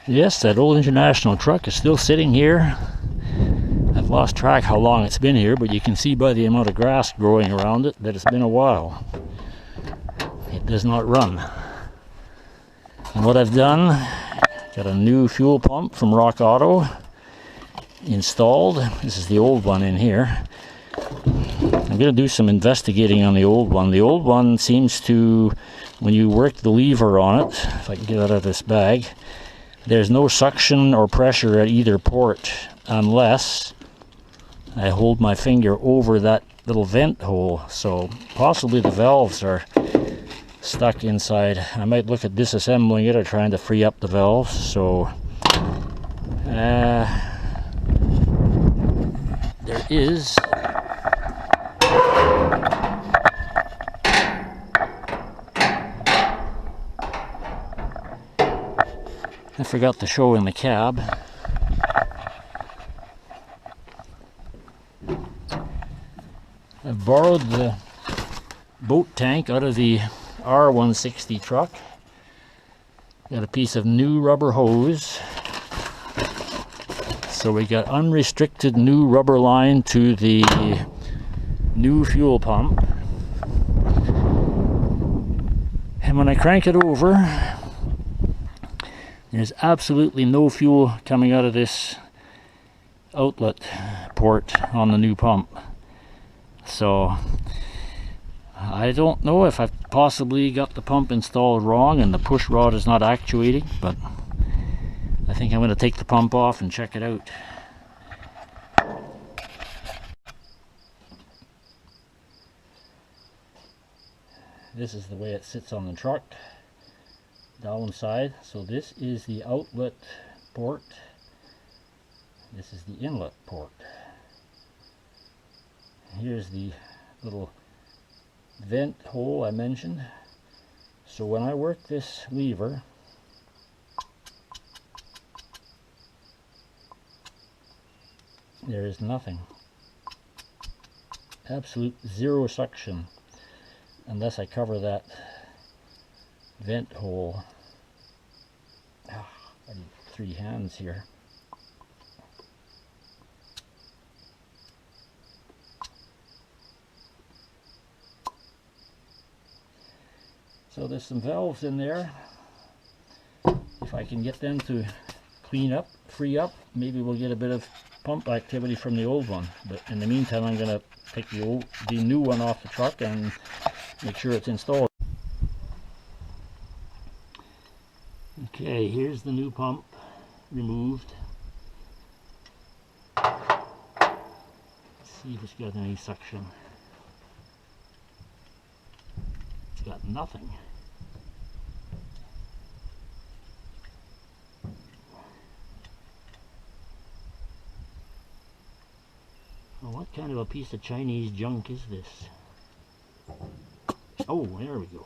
Yes, that old International truck is still sitting here. I've lost track how long it's been here, but you can see by the amount of grass growing around it that it's been a while. It does not run. And what I've done, got a new fuel pump from Rock Auto installed. This is the old one in here. I'm going to do some investigating on the old one. The old one seems to, when you work the lever on it, if I can get it out of this bag, there's no suction or pressure at either port unless I hold my finger over that little vent hole. So possibly the valves are stuck inside. I might look at disassembling it or trying to free up the valves. So there is I forgot to show in the cab. I've borrowed the boat tank out of the R160 truck. Got a piece of new rubber hose. So we got unrestricted new rubber line to the new fuel pump. And when I crank it over, there's absolutely no fuel coming out of this outlet port on the new pump. So I don't know if I've possibly got the pump installed wrong and the push rod is not actuating, but I think I'm going to take the pump off and check it out. This is the way it sits on the truck. Downside, so this is the outlet port, this is the inlet port. Here's the little vent hole I mentioned. So when I work this lever, there is nothing, absolute zero suction unless I cover that vent hole. I need 3 hands here. So there's some valves in there. If I can get them to clean up, free up, maybe we'll get a bit of pump activity from the old one. But in the meantime, I'm going to take the new one off the truck and make sure it's installed. Okay, here's the new pump removed. Let's see if it's got any suction. It's got nothing. Well, what kind of a piece of Chinese junk is this? Oh, there we go.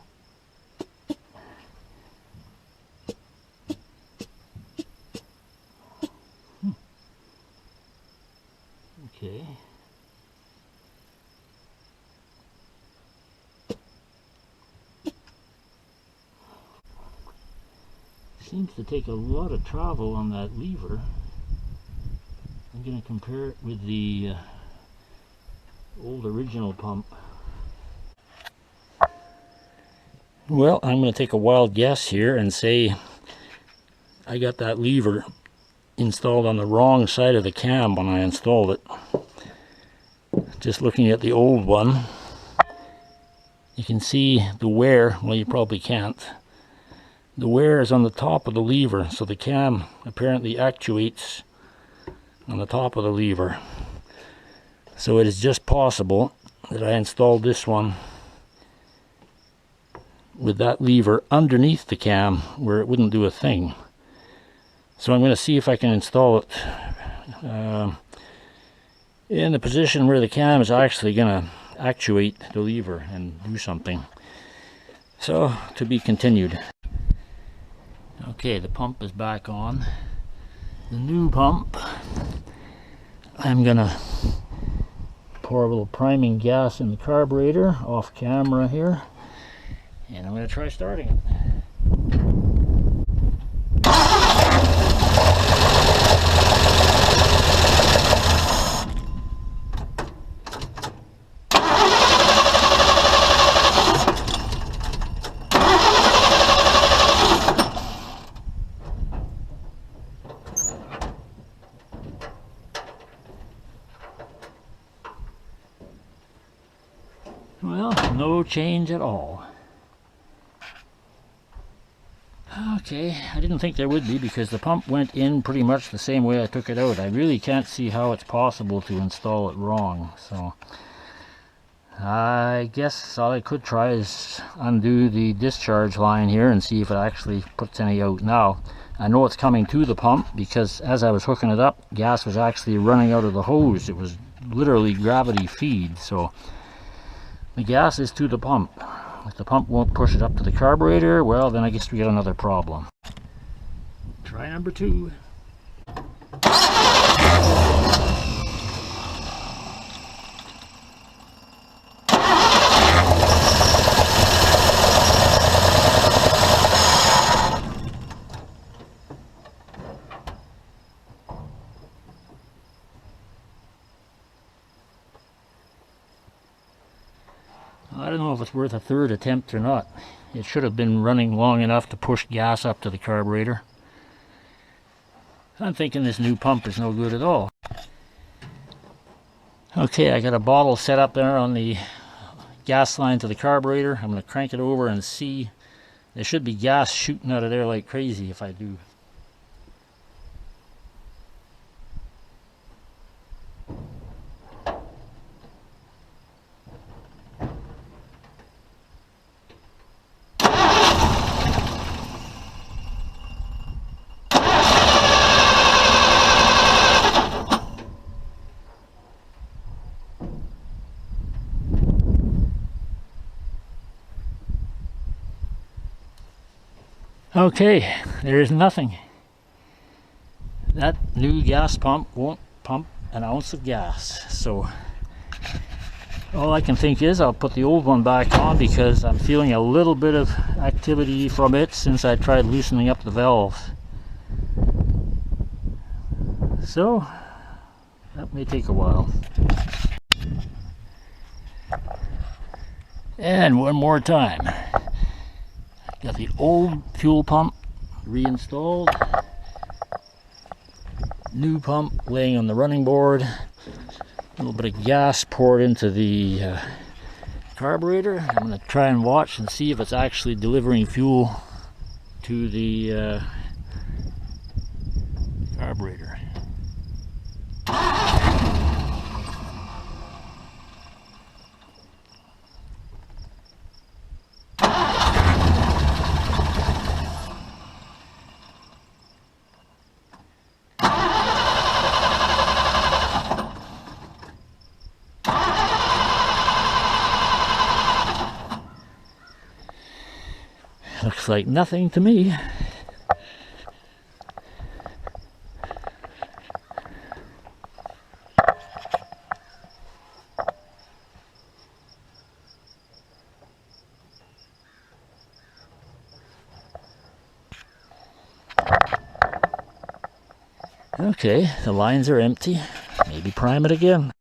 Okay. Seems to take a lot of travel on that lever. I'm going to compare it with the old original pump. Well, I'm going to take a wild guess here and say I got that lever installed on the wrong side of the cam when I installed it. Just looking at the old one, you can see the wear. Well, you probably can't. The wear is on the top of the lever, so the cam apparently actuates on the top of the lever. So it is just possible that I installed this one with that lever underneath the cam where it wouldn't do a thing. So I'm going to see if I can install it in the position where the cam is actually going to actuate the lever and do something. So, to be continued. Okay, the pump is back on. The new pump. I'm going to pour a little priming gas in the carburetor off camera here. And I'm going to try starting it. change at all. Okay, I didn't think there would be because the pump went in pretty much the same way I took it out. I really can't see how it's possible to install it wrong. So I guess all I could try is undo the discharge line here and see if it actually puts any out. Now, I know it's coming to the pump because as I was hooking it up, gas was actually running out of the hose. It was literally gravity feed, so the gas is to the pump. If the pump won't push it up to the carburetor, well, then I guess we get another problem. Try number 2. I don't know if it's worth a third attempt or not. It should have been running long enough to push gas up to the carburetor. I'm thinking this new pump is no good at all. Okay, I got a bottle set up there on the gas line to the carburetor. I'm going to crank it over and see. There should be gas shooting out of there like crazy if I do. Okay, there's nothing. That new gas pump won't pump an ounce of gas. So all I can think is I'll put the old one back on because I'm feeling a little bit of activity from it since I tried loosening up the valve. So that may take a while. And one more time. Got the old fuel pump reinstalled, new pump laying on the running board, a little bit of gas poured into the carburetor. I'm going to try and watch and see if it's actually delivering fuel to the carburetor. Looks like nothing to me. Okay, the lines are empty. Maybe prime it again.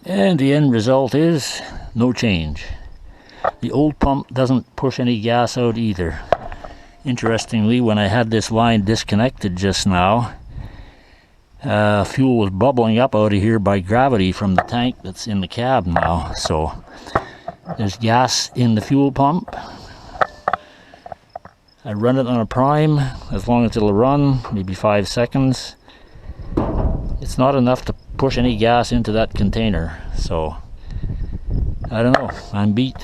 And the end result is no change. The old pump doesn't push any gas out either. Interestingly, when I had this line disconnected just now, fuel was bubbling up out of here by gravity from the tank that's in the cab now. So there's gas in the fuel pump. I run it on a prime as long as it'll run, maybe 5 seconds. It's not enough to push any gas into that container, so I don't know, I'm beat.